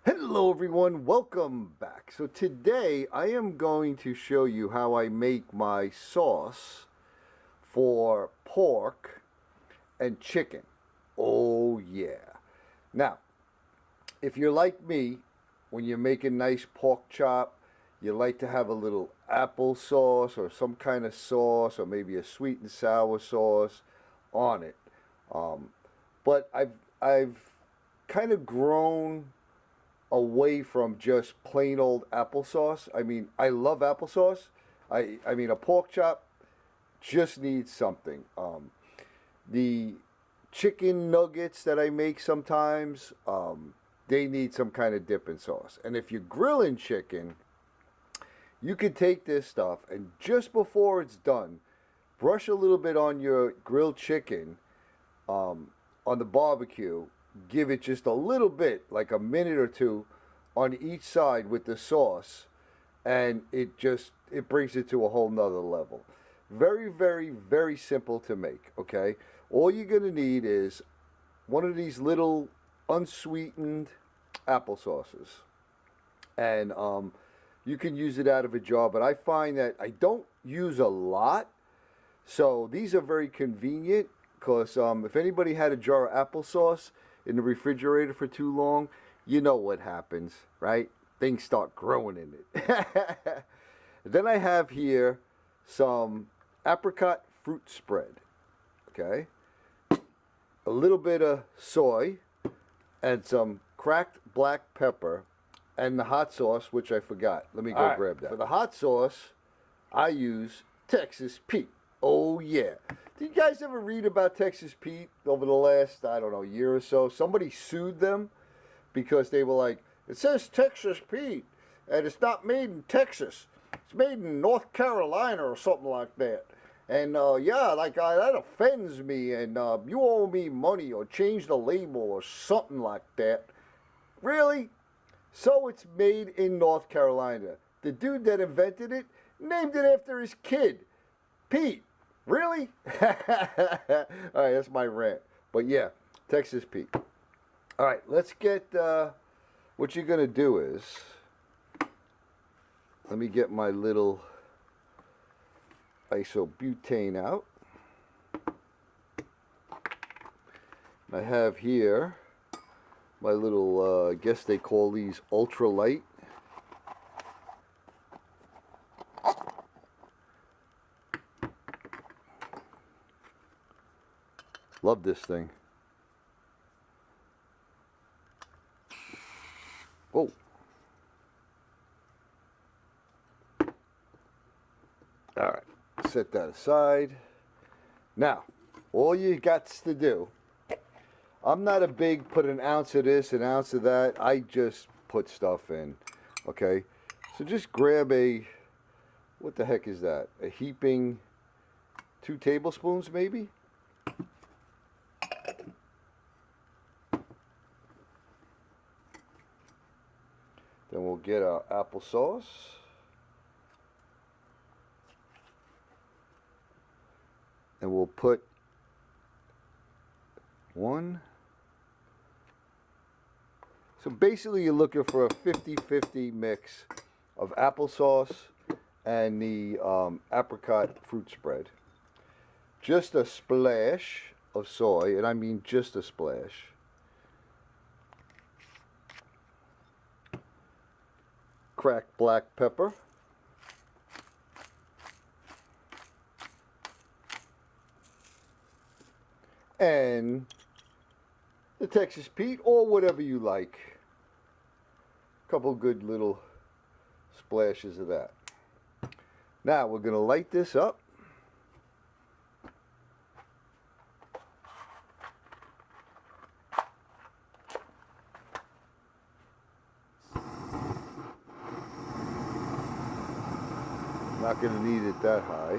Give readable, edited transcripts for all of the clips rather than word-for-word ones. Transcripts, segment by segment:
Hello everyone, welcome back. So today I am going to show you how I make my sauce for pork and chicken. Oh yeah. Now, if you're like me, when you make a nice pork chop, you like to have a little applesauce or some kind of sauce or maybe a sweet and sour sauce on it. Um, but I've kind of grown away from just plain old applesauce. I mean, I love applesauce. I mean, a pork chop just needs something. The chicken nuggets that I make sometimes, they need some kind of dipping sauce. And if you're grilling chicken, you can take this stuff and just before it's done, brush a little bit on your grilled chicken on the barbecue. Give it just a little bit, like a minute or two, on each side with the sauce, and it brings it to a whole nother level. Very, very, very simple to make. Okay, all you're gonna need is one of these little unsweetened applesauces, and you can use it out of a jar. But I find that I don't use a lot, so these are very convenient. Because if anybody had a jar of applesauce in the refrigerator for too long, you know what happens, right? Things start growing in it. Then I have here some apricot fruit spread, okay? A little bit of soy and some cracked black pepper and the hot sauce, which I forgot. Let me go grab that. For the hot sauce, I use Texas Pete. Oh, yeah. Did you guys ever read about Texas Pete over the last, I don't know, year or so? Somebody sued them because they were like, it says Texas Pete, and it's not made in Texas. It's made in North Carolina or something like that. And yeah, like that offends me, and you owe me money or change the label or something like that. Really? So it's made in North Carolina. The dude that invented it named it after his kid, Pete. Really? All right, that's my rant. But yeah, Texas Pete. All right, let's get, what you're going to do is, let me get my little isobutane out. I have here my little, I guess they call these ultralight. Love this thing. Oh. All right. Set that aside. Now, all you got to do, I'm not a big put an ounce of this, an ounce of that. I just put stuff in. Okay? So just grab a, what the heck is that? A heaping 2 tablespoons maybe? Then we'll get our applesauce. And we'll put 1. So basically you're looking for a 50-50 mix of applesauce and the apricot fruit spread. Just a splash of soy, and I mean just a splash. Cracked black pepper. And the Texas Pete, or whatever you like. A couple good little splashes of that. Now we're going to light this up. Not going to need it that high.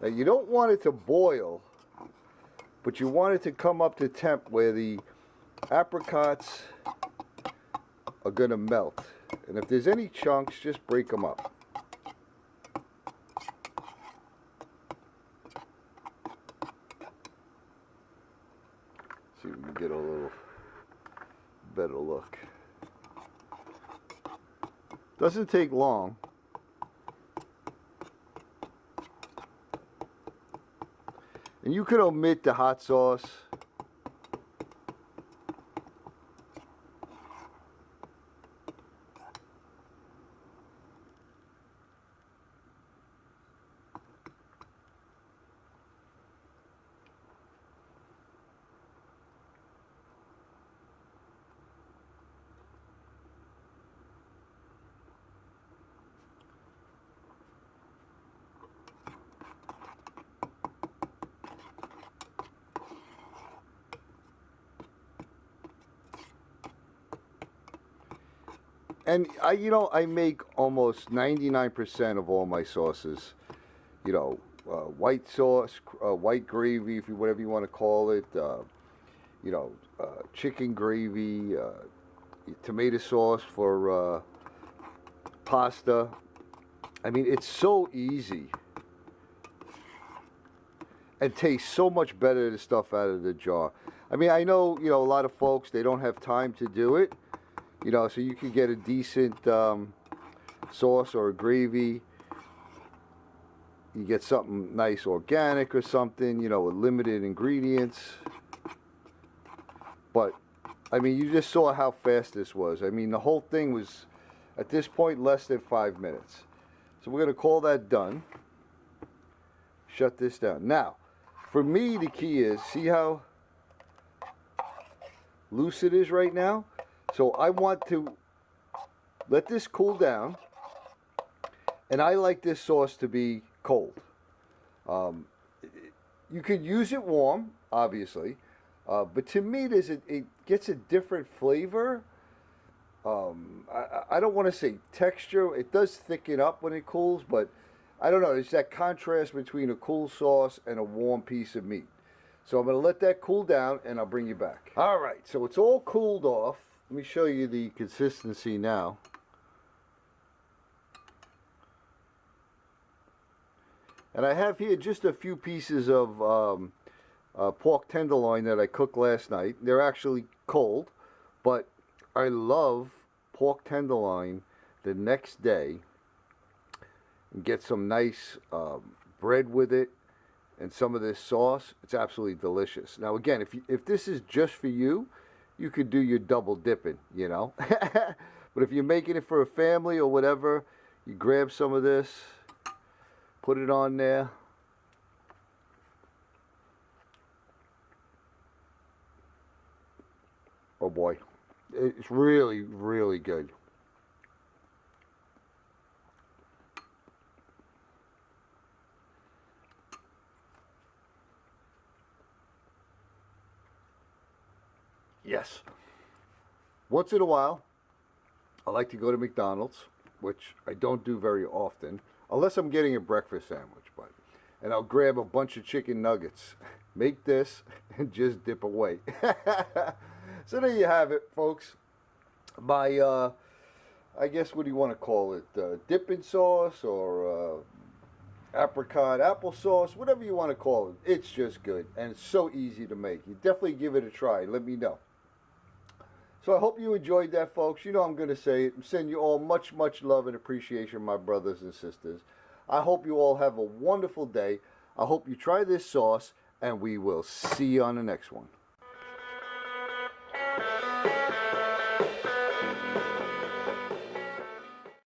Now you don't want it to boil, but you want it to come up to temp where the apricots are going to melt. And if there's any chunks, just break them up. See if we can get a little better look. Doesn't take long. And you could omit the hot sauce. And I make almost 99% of all my sauces. White sauce, white gravy, whatever you want to call it. Chicken gravy, tomato sauce for pasta. I mean, it's so easy and tastes so much better than the stuff out of the jar. I mean, I know, a lot of folks, they don't have time to do it. So you can get a decent sauce or a gravy. You get something nice organic or something, with limited ingredients. But, I mean, you just saw how fast this was. I mean, the whole thing was, at this point, less than 5 minutes. So we're going to call that done. Shut this down. Now, for me, the key is, see how loose it is right now? So I want to let this cool down, and I like this sauce to be cold. You could use it warm, obviously, but to me, it gets a different flavor. I don't want to say texture. It does thicken up when it cools, but I don't know. It's that contrast between a cool sauce and a warm piece of meat. So I'm going to let that cool down, and I'll bring you back. All right, so it's all cooled off. Let me show you the consistency now. And I have here just a few pieces of pork tenderloin that I cooked last night. They're actually cold, but I love pork tenderloin the next day. And get some nice bread with it and some of this sauce. It's absolutely delicious. Now again, if this is just for you, you could do your double dipping, But if you're making it for a family or whatever, you grab some of this, put it on there. Oh boy, it's really, really good. Yes. Once in a while, I like to go to McDonald's, which I don't do very often, unless I'm getting a breakfast sandwich. And I'll grab a bunch of chicken nuggets, make this, and just dip away. So there you have it, folks. My, I guess, what do you want to call it? Dipping sauce or apricot applesauce, whatever you want to call it. It's just good, and it's so easy to make. You definitely give it a try. Let me know. So I hope you enjoyed that, folks. I'm going to say it. I'm sending you all much, much love and appreciation, my brothers and sisters. I hope you all have a wonderful day. I hope you try this sauce, and we will see you on the next one.